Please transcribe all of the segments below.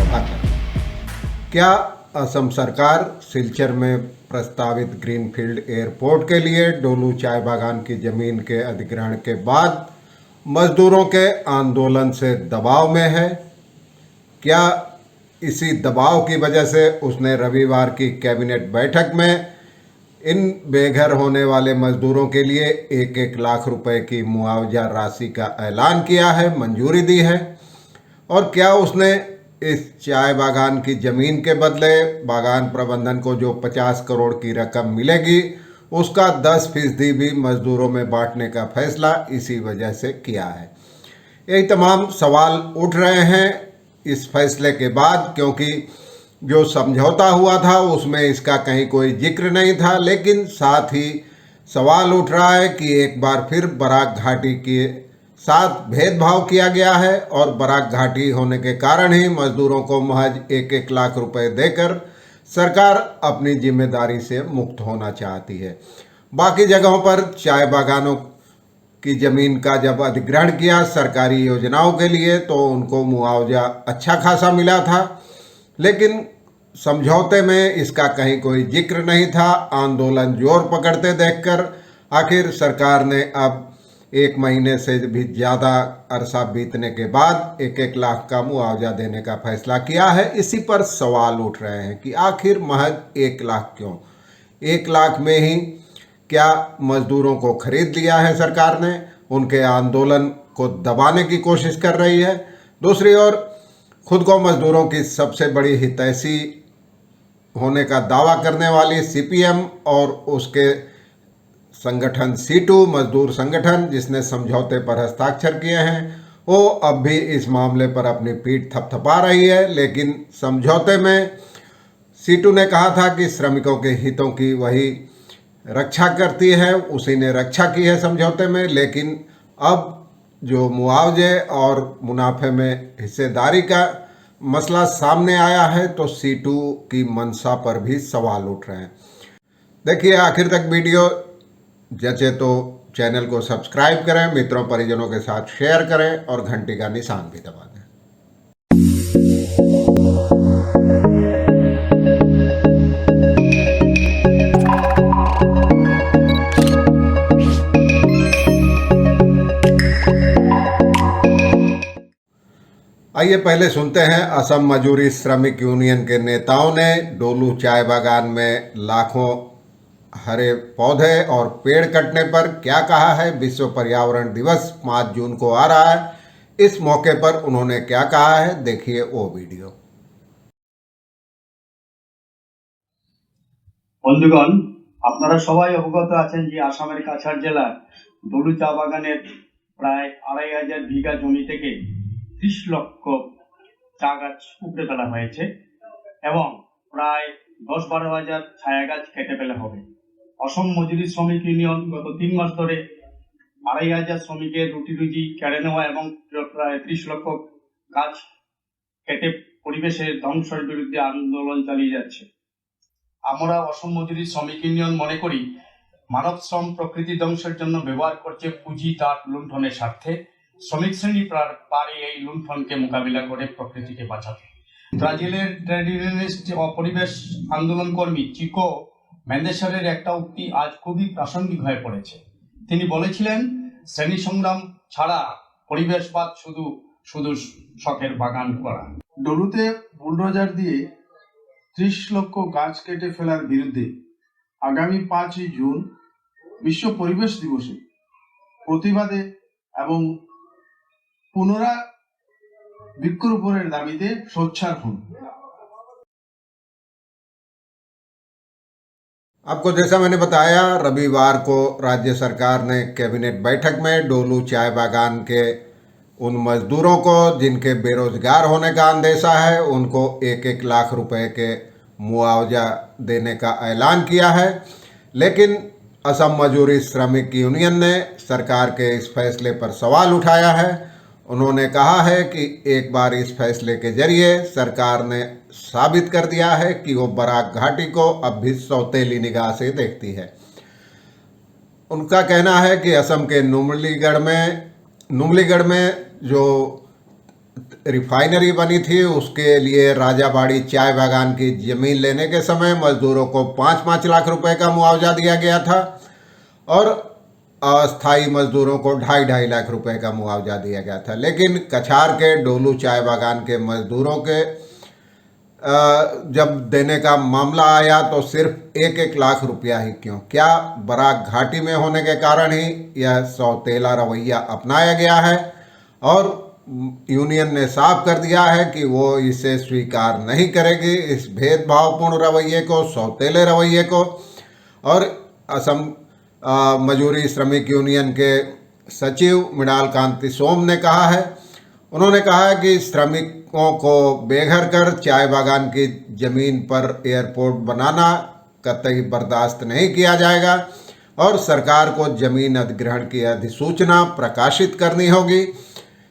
प्रभाकर। क्या असम सरकार सिलचर में प्रस्तावित ग्रीनफील्ड एयरपोर्ट के लिए डोलू चाय बागान की जमीन के अधिग्रहण के बाद मजदूरों के आंदोलन से दबाव में है? क्या इसी दबाव की वजह से उसने रविवार की कैबिनेट बैठक में इन बेघर होने वाले मजदूरों के लिए 1-1 लाख रुपए की मुआवजा राशि का ऐलान किया है, मंजूरी दी है? और क्या उसने इस चाय बागान की ज़मीन के बदले बागान प्रबंधन को जो 50 करोड़ की रकम मिलेगी उसका 10% भी मजदूरों में बांटने का फैसला इसी वजह से किया है? यही तमाम सवाल उठ रहे हैं इस फैसले के बाद, क्योंकि जो समझौता हुआ था उसमें इसका कहीं कोई जिक्र नहीं था। लेकिन साथ ही सवाल उठ रहा है कि एक बार फिर बराक घाटी के साथ भेदभाव किया गया है और बराक घाटी होने के कारण ही मजदूरों को महज 1-1 लाख रुपए देकर सरकार अपनी जिम्मेदारी से मुक्त होना चाहती है। बाकी जगहों पर चाय बागानों की ज़मीन का जब अधिग्रहण किया सरकारी योजनाओं के लिए तो उनको मुआवजा अच्छा खासा मिला था, लेकिन समझौते में इसका कहीं कोई जिक्र नहीं था। आंदोलन जोर पकड़ते देखकर आखिर सरकार ने अब 1 महीने से भी ज़्यादा अरसा बीतने के बाद 1-1 लाख का मुआवजा देने का फैसला किया है। इसी पर सवाल उठ रहे हैं कि आखिर महज 1 लाख क्यों? 1 लाख में ही क्या मजदूरों को खरीद लिया है सरकार ने? उनके आंदोलन को दबाने की कोशिश कर रही है। दूसरी ओर खुद को मजदूरों की सबसे बड़ी हितैषी होने का दावा करने वाली सीपीएम और उसके संगठन सीटू मजदूर संगठन, जिसने समझौते पर हस्ताक्षर किए हैं, वो अब भी इस मामले पर अपनी पीठ थपथपा रही है। लेकिन समझौते में सीटू ने कहा था कि श्रमिकों के हितों की वही रक्षा करती है, उसी ने रक्षा की है समझौते में। लेकिन अब जो मुआवजे और मुनाफे में हिस्सेदारी का मसला सामने आया है तो सीटू की मंशा पर भी सवाल उठ रहे हैं। देखिए आखिर तक वीडियो, जैसे तो चैनल को सब्सक्राइब करें, मित्रों परिजनों के साथ शेयर करें और घंटी का निशान भी दबा दें। आइए पहले सुनते हैं असम मजदूरी श्रमिक यूनियन के नेताओं ने डोलू चाय बागान में लाखों हरे पौधे और पेड़ कटने पर क्या कहा है। विश्व पर्यावरण दिवस 5 जून को आ रहा है, इस मौके पर उन्होंने क्या कहा है, देखिए वो वीडियो। বন্ধুগণ, আপনারা সবাই অবগত আছেন যে আসামের কাছাড় জেলার ডলু চা বাগানের প্রায় 2500 বিঘা জমি থেকে 30 লক্ষ চা গাছ উপড়ে ফেলা হয়েছে এবং প্রায় 10-12 হাজার ছায়া গাছ কেটে ফেলা হবে। অসম মজুরি শ্রমিক ইউনিয়ন গত 3 মাস ধরে 2500 শ্রমিকের রুটি রুজি কেড়ে নেওয়া এবং প্রায় 30 লক্ষ গাছ কেটে পরিবেশের ধ্বংসের বিরুদ্ধে আন্দোলন চালিয়ে যাচ্ছে। আমরা অসম মজুরি শ্রমিক ইউনিয়ন মনে করি মানব শ্রম প্রকৃতি ধ্বংসের জন্য ব্যবহার করছে পুঁজি তার লুণ্ঠনের স্বার্থে। শ্রমিক শ্রেণী পারে এই লুণ্ঠনকে মোকাবিলা করে প্রকৃতিকে বাঁচাতে। ব্রাজিলের ট্রেড ইউনিয়নিস্ট ও পরিবেশ আন্দোলন কর্মী চিকো মেন্দেসের একটা উক্তি আজ খুবই প্রাসঙ্গিক হয়ে পড়েছে। তিনি বলেছিলেন, শ্রেণী সংগ্রাম ছাড়া পরিবেশবাদ শুধু শুধু শখের বাগান করা। ডলুতে বুলডোজার দিয়ে 30 লক্ষ গাছ কেটে ফেলার বিরুদ্ধে আগামী 5 জুন বিশ্ব পরিবেশ দিবসে প্রতিবাদে এবং বৃক্ষরোপণের দাবিতে সোচ্চার হন। आपको जैसा मैंने बताया, रविवार को राज्य सरकार ने कैबिनेट बैठक में डोलू चाय बागान के उन मजदूरों को जिनके बेरोजगार होने का अंदेशा है उनको 1-1 लाख रुपए के मुआवजा देने का ऐलान किया है। लेकिन असम मजदूरी श्रमिक यूनियन ने सरकार के इस फैसले पर सवाल उठाया है। उन्होंने कहा है कि एक बार इस फैसले के जरिए सरकार ने साबित कर दिया है कि वो बराक घाटी को अब भी सौतेली निगाह से देखती है। उनका कहना है कि असम के नुमलीगढ़ में जो रिफाइनरी बनी थी उसके लिए राजाबाड़ी चाय बागान की ज़मीन लेने के समय मजदूरों को 5-5 लाख रुपए का मुआवजा दिया गया था और अस्थाई मजदूरों को 2.5 लाख रुपए का मुआवजा दिया गया था। लेकिन कछार के डोलू चाय बागान के मजदूरों के जब देने का मामला आया तो सिर्फ 1-1 लाख रुपया ही क्यों? क्या बराक घाटी में होने के कारण ही यह सौतेला रवैया अपनाया गया है? और यूनियन ने साफ कर दिया है कि वो इसे स्वीकार नहीं करेगी, इस भेदभावपूर्ण रवैये को, सौतेले रवैये को। और असम मजूरी श्रमिक यूनियन के सचिव मृणाल कांति सोम ने कहा है, उन्होंने कहा है कि श्रमिकों को बेघर कर चाय बागान की ज़मीन पर एयरपोर्ट बनाना कतई बर्दाश्त नहीं किया जाएगा और सरकार को ज़मीन अधिग्रहण की अधिसूचना प्रकाशित करनी होगी।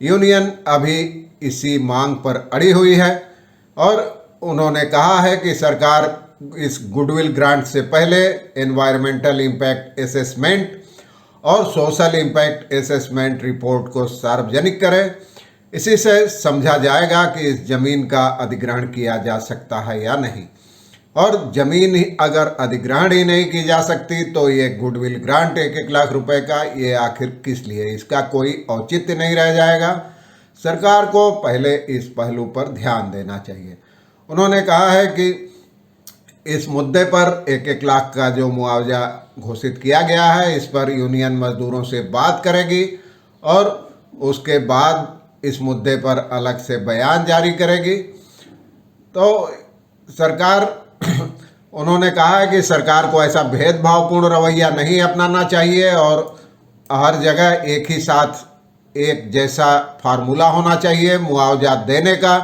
यूनियन अभी इसी मांग पर अड़ी हुई है और उन्होंने कहा है कि सरकार इस गुडविल ग्रांट से पहले एनवायरमेंटल इम्पैक्ट असेसमेंट और सोशल इम्पैक्ट असेसमेंट रिपोर्ट को सार्वजनिक करे। इसी से समझा जाएगा कि इस जमीन का अधिग्रहण किया जा सकता है या नहीं। और जमीन ही अगर अधिग्रहण ही नहीं की जा सकती तो ये गुडविल ग्रांट 1-1 लाख रुपए का ये आखिर किस लिए? इसका कोई औचित्य नहीं रह जाएगा। सरकार को पहले इस पहलू पर ध्यान देना चाहिए। उन्होंने कहा है कि इस मुद्दे पर 1-1 लाख का जो मुआवजा घोषित किया गया है इस पर यूनियन मजदूरों से बात करेगी और उसके बाद इस मुद्दे पर अलग से बयान जारी करेगी। तो सरकार उन्होंने कहा है कि सरकार को ऐसा भेदभावपूर्ण रवैया नहीं अपनाना चाहिए और हर जगह एक ही साथ एक जैसा फार्मूला होना चाहिए मुआवजा देने का।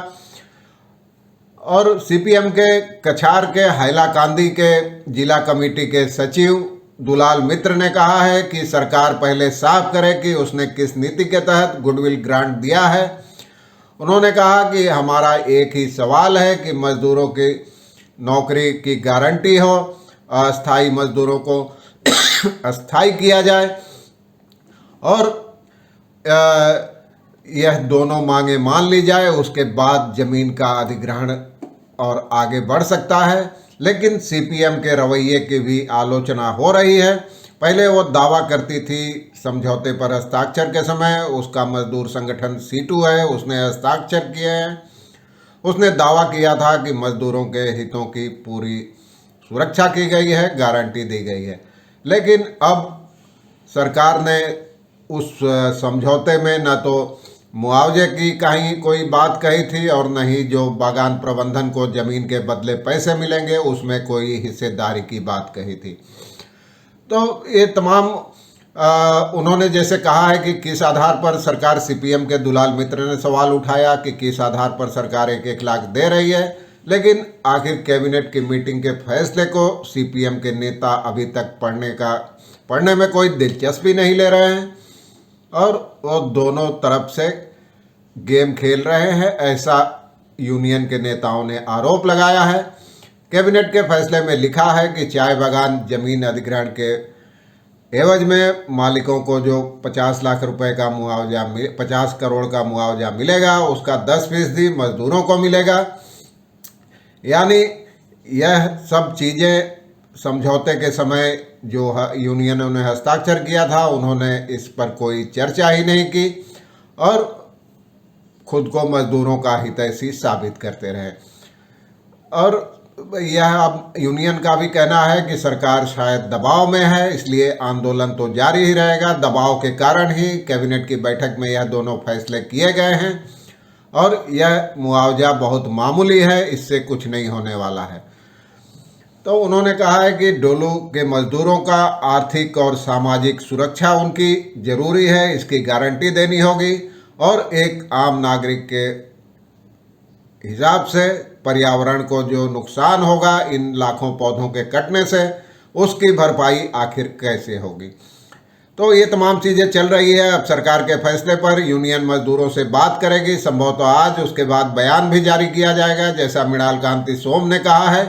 और सीपीएम के कछार के हैलाकांदी के जिला कमेटी के सचिव दुलाल मित्र ने कहा है कि सरकार पहले साफ करे कि उसने किस नीति के तहत गुडविल ग्रांट दिया है। उन्होंने कहा कि हमारा एक ही सवाल है कि मजदूरों की नौकरी की गारंटी हो, अस्थाई मजदूरों को अस्थाई किया जाए और यह दोनों मांगे मान ली जाए, उसके बाद जमीन का अधिग्रहण और आगे बढ़ सकता है। लेकिन सीपीएम के रवैये की भी आलोचना हो रही है। पहले वो दावा करती थी समझौते पर हस्ताक्षर के समय उसका मजदूर संगठन सीटू है उसने हस्ताक्षर किए हैं। उसने दावा किया था कि मजदूरों के हितों की पूरी सुरक्षा की गई है, गारंटी दी गई है। लेकिन अब सरकार ने उस समझौते में न तो मुआवजे की कहीं कोई बात कही थी और न ही जो बागान प्रबंधन को जमीन के बदले पैसे मिलेंगे उसमें कोई हिस्सेदारी की बात कही थी। तो ये तमाम उन्होंने जैसे कहा है कि किस आधार पर सरकार, सीपीएम के दुलाल मित्र ने सवाल उठाया कि किस आधार पर सरकार 1-1 लाख दे रही है, लेकिन आखिर कैबिनेट की मीटिंग के फैसले को सीपीएम के नेता अभी तक पढ़ने में कोई दिलचस्पी नहीं ले रहे हैं और वो दोनों तरफ से गेम खेल रहे हैं, ऐसा यूनियन के नेताओं ने आरोप लगाया है। कैबिनेट के फैसले में लिखा है कि चाय बागान जमीन अधिग्रहण के एवज में मालिकों को जो 50 लाख रुपए का मुआवजा 50 करोड़ का मुआवजा मिलेगा उसका 10% मजदूरों को मिलेगा। यानी यह सब चीज़ें समझौते के समय जो यूनियनों ने हस्ताक्षर किया था उन्होंने इस पर कोई चर्चा ही नहीं की और खुद को मजदूरों का हितैषी साबित करते रहे। और यह अब यूनियन का भी कहना है कि सरकार शायद दबाव में है, इसलिए आंदोलन तो जारी ही रहेगा। दबाव के कारण ही कैबिनेट की बैठक में यह दोनों फैसले किए गए हैं और यह मुआवजा बहुत मामूली है, इससे कुछ नहीं होने वाला है। तो उन्होंने कहा है कि डोलू के मजदूरों का आर्थिक और सामाजिक सुरक्षा उनकी जरूरी है, इसकी गारंटी देनी होगी और एक आम नागरिक के हिसाब से पर्यावरण को जो नुकसान होगा इन लाखों पौधों के कटने से उसकी भरपाई आखिर कैसे होगी। तो ये तमाम चीज़ें चल रही है। अब सरकार के फैसले पर यूनियन मजदूरों से बात करेगी, संभवतः आज, उसके बाद बयान भी जारी किया जाएगा जैसा मृणाल कांति सोम ने कहा है।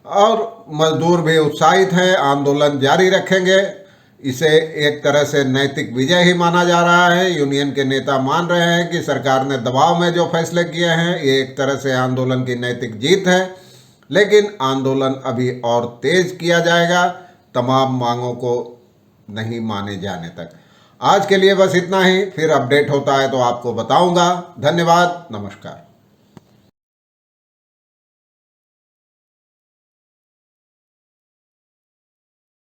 और मजदूर भी उत्साहित हैं, आंदोलन जारी रखेंगे। इसे एक तरह से नैतिक विजय ही माना जा रहा है। यूनियन के नेता मान रहे हैं कि सरकार ने दबाव में जो फैसले किए हैं ये एक तरह से आंदोलन की नैतिक जीत है, लेकिन आंदोलन अभी और तेज किया जाएगा तमाम मांगों को नहीं माने जाने तक। आज के लिए बस इतना ही, फिर अपडेट होता है तो आपको बताऊंगा। धन्यवाद, नमस्कार।